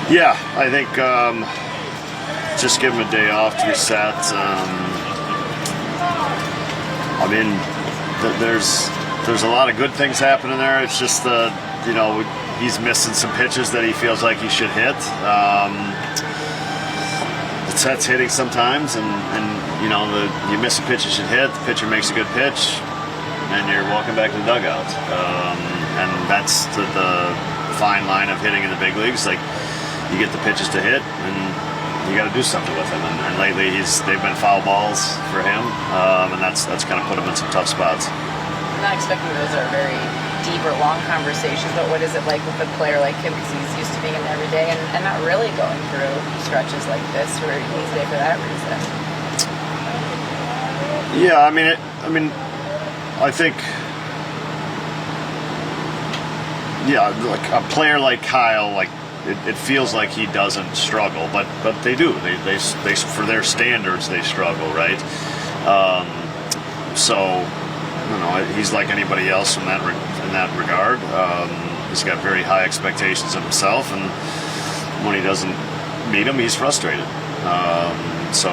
Yeah, I think just give him a day off to reset. I mean, there's a lot of good things happening there. It's just he's missing some pitches that he feels like he should hit. That's hitting sometimes, and you miss a pitch you should hit. The pitcher makes a good pitch, and you're walking back to the dugout. And that's the fine line of hitting in the big leagues. Like, you get the pitches to hit, and you got to do something with him. And lately, they've been foul balls for him, and that's kind of put him in some tough spots. I'm not expecting those are very deep or long conversations, but what is it like with a player like him, because he's used to being in there every day and not really going through stretches like this where he's there for that reason? Yeah, I think, like a player like Kyle, like it feels like he doesn't struggle, but they do. They for their standards they struggle, right? So he's like anybody else in that regard. He's got very high expectations of himself, and when he doesn't meet them, he's frustrated. So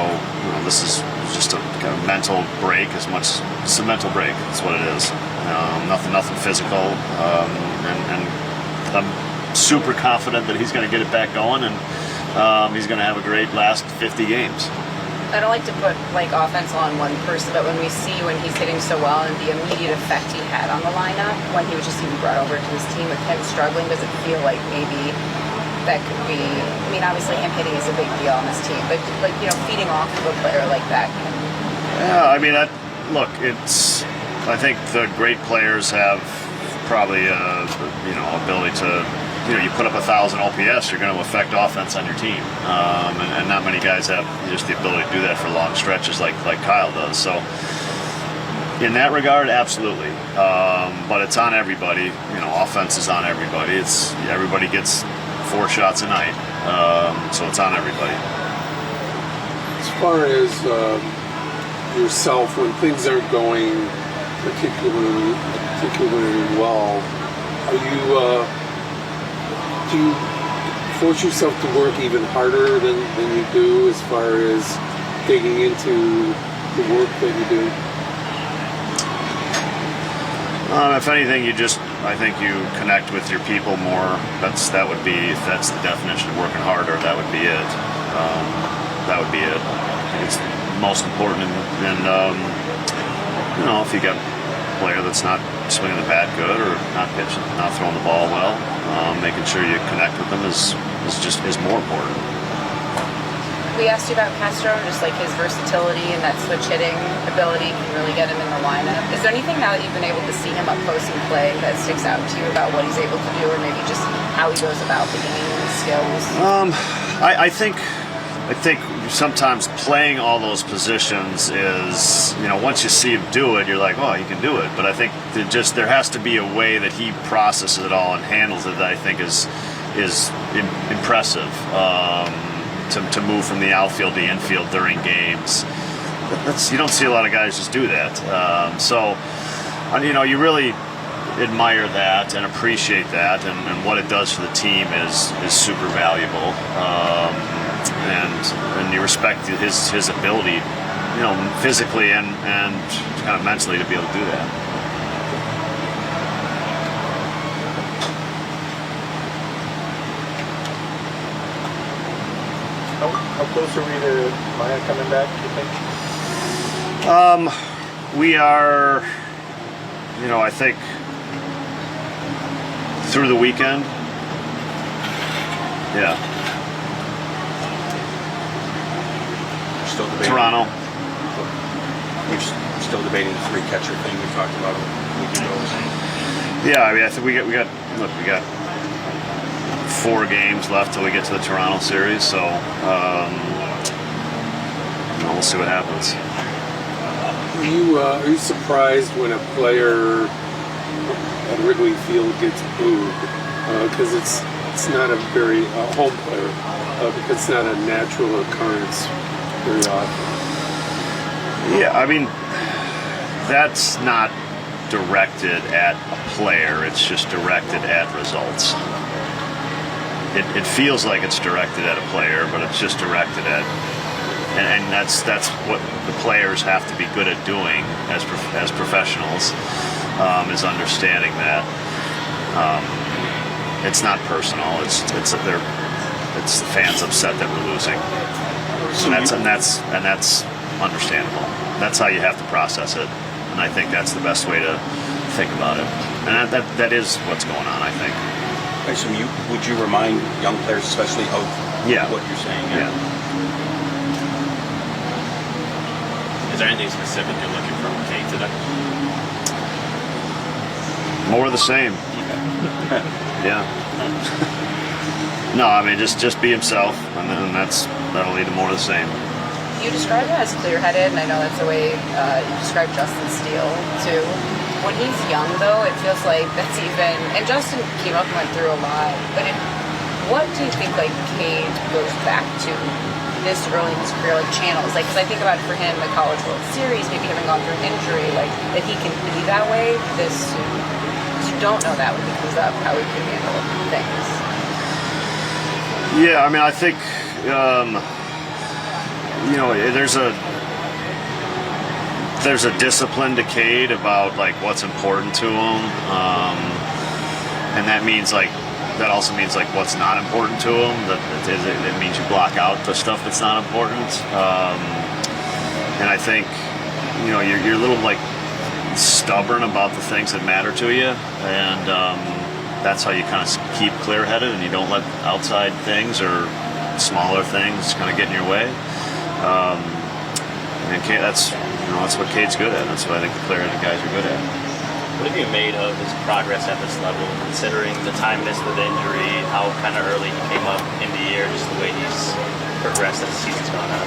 this is just a kind of mental break. It's a mental break. That's what it is. Nothing physical, and I'm super confident that he's going to get it back going, and he's going to have a great last 50 games. I don't like to put offense on one person, but when we see when he's hitting so well and the immediate effect he had on the lineup when he was just even brought over to his team with him struggling, does it feel like maybe that could be? I mean, obviously him hitting is a big deal on this team, but feeding off of a player like that. Yeah, I mean, look, it's. I think the great players have probably ability to. You put up 1,000 OPS, you're going to affect offense on your team, and not many guys have just the ability to do that for long stretches like Kyle does. So, in that regard, absolutely. But it's on everybody. Offense is on everybody. Everybody gets 4 shots a night, so it's on everybody. As far as yourself, when things aren't going particularly well, do you force yourself to work even harder than you do as far as digging into the work that you do? If anything, I think you connect with your people more. If that's the definition of working harder, that would be it. That would be it. I think it's most important. And if you got a player that's not swinging the bat good or not pitching, not throwing the ball well, making sure you connect with them is more important. We asked you about Castro, just like his versatility and that switch hitting ability can really get him in the lineup. Is there anything now that you've been able to see him up close and play that sticks out to you about what he's able to do, or maybe just how he goes about the game and his skills? I think sometimes playing all those positions is, once you see him do it, you're like, oh, he can do it. But I think there has to be a way that he processes it all and handles it that I think is impressive. To move from the outfield to infield during games, you don't see a lot of guys just do that. So you really admire that and appreciate that, and what it does for the team is super valuable. And you respect his ability, physically and kind of mentally to be able to do that. How close are we to Maya coming back, do you think? We are, I think through the weekend. Yeah. Still debating. Toronto. We're still debating the 3-catcher thing we talked about a week ago. Yeah, I think we got 4 games left till we get to the Toronto series, so we'll see what happens. Are you surprised when a player at Wrigley Field gets booed? Because it's not a very home player. Because it's not a natural occurrence very often. Yeah, that's not directed at a player. It's just directed at results. it feels like it's directed at a player, but it's just directed at, and that's what the players have to be good at doing as professionals, is understanding that it's not personal. It's the fans upset that we're losing, and that's understandable. That's how you have to process it, and I think that's the best way to think about it. And that is what's going on, I think. I assume would you remind young players, especially, of what you're saying? Yeah. Is there anything specific you're looking from Kate today? More of the same. Yeah. No, I mean just be himself, and then that'll lead to more of the same. You describe him as clear-headed, and I know that's the way you describe Justin Steele too. When he's young, though, it feels like that's even. And Justin came up and went through a lot. But what do you think, like, Cade goes back to this early in his career, like channels? Like, because I think about for him, the College World Series, maybe having gone through an injury, like that he can be that way this soon. Because you don't know that when he comes up, how he can handle things. Yeah, I mean, I think. There's a discipline to Cade about like what's important to him, and that also means like what's not important to him. It means you block out the stuff that's not important, and I think you're a little like stubborn about the things that matter to you, and that's how you kind of keep clear-headed, and you don't let outside things or smaller things kind of get in your way. And that's what Cade's good at. That's what I think the clear-headed guys are good at. What have you made of his progress at this level, considering the time missed with injury, how kind of early he came up in the year, just the way he's progressed as the season's gone on?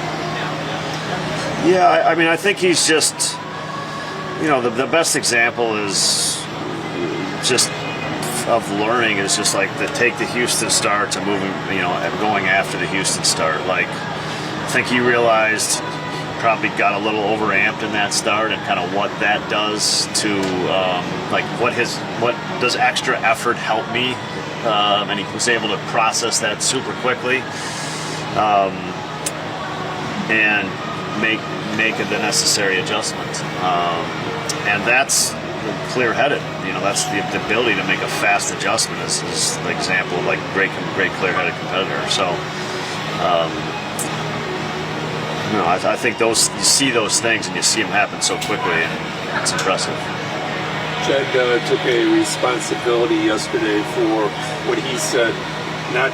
Yeah, I mean, I think he's just, the best example is just of learning is just like take the Houston start to moving, going after the Houston start. Like, I think he realized probably got a little overamped in that start and kind of what that does to what does extra effort help me, and he was able to process that super quickly, and make the necessary adjustment, and that's clear-headed. That's the ability to make a fast adjustment is the example of like great clear-headed competitor. So I think you see those things and you see them happen so quickly, and it's impressive. Jed took a responsibility yesterday for what he said, not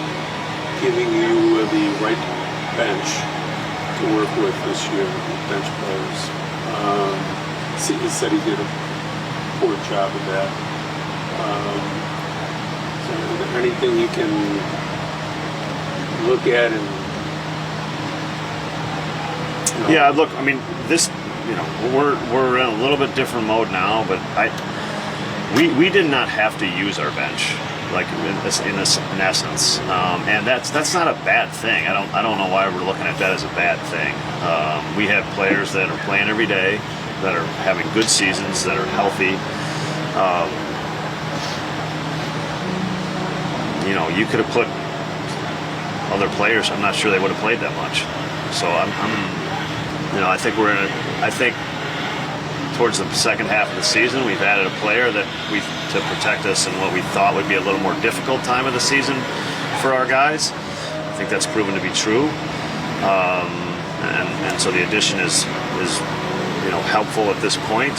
giving you the right bench to work with this year, bench players. He said he did a poor job of that. So is there anything you can look at and Yeah, look, I mean, this, we're in a little bit different mode now, but we did not have to use our bench, like in essence, and that's not a bad thing. I don't know why we're looking at that as a bad thing. We have players that are playing every day, that are having good seasons, that are healthy. You could have put other players. I'm not sure they would have played that much. So I think I think towards the second half of the season, we've added a player to protect us in what we thought would be a little more difficult time of the season for our guys. I think that's proven to be true, and so the addition is helpful at this point.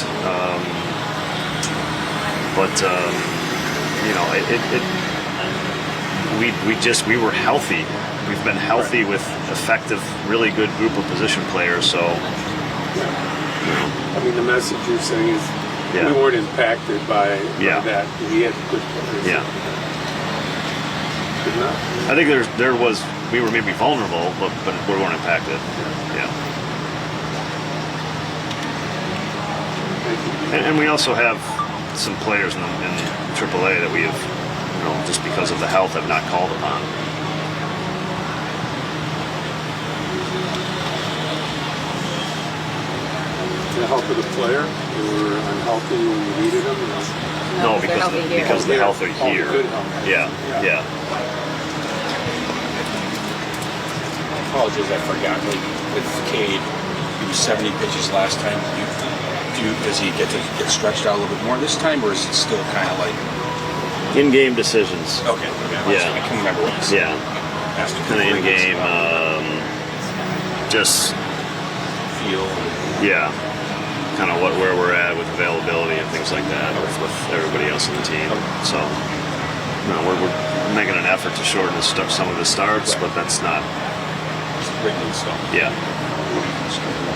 We were healthy. We've been healthy with effective, really good group of position players. So, I mean, the message you're saying is we weren't impacted by that. We had good players. Yeah. Good enough. I think we were maybe vulnerable, but we weren't impacted. Yeah. And we also have some players in AAA that we have, just because of the health, have not called upon. The health of the player? They were unhealthy when you needed them? No, because of the health are here. Good health. Yeah. apologize, I forgot. Like with Cade, he was 70 pitches last time. Does he get to get stretched out a little bit more this time, or is it still kind of like in-game decisions? okay? Yeah. I can remember what you said. Yeah, kind of in-game, just feel. yeah, kind of where we're at with availability and things like that with everybody else on the team. So, no, we're making an effort to shorten some of the starts, but that's not Written in stone. yeah.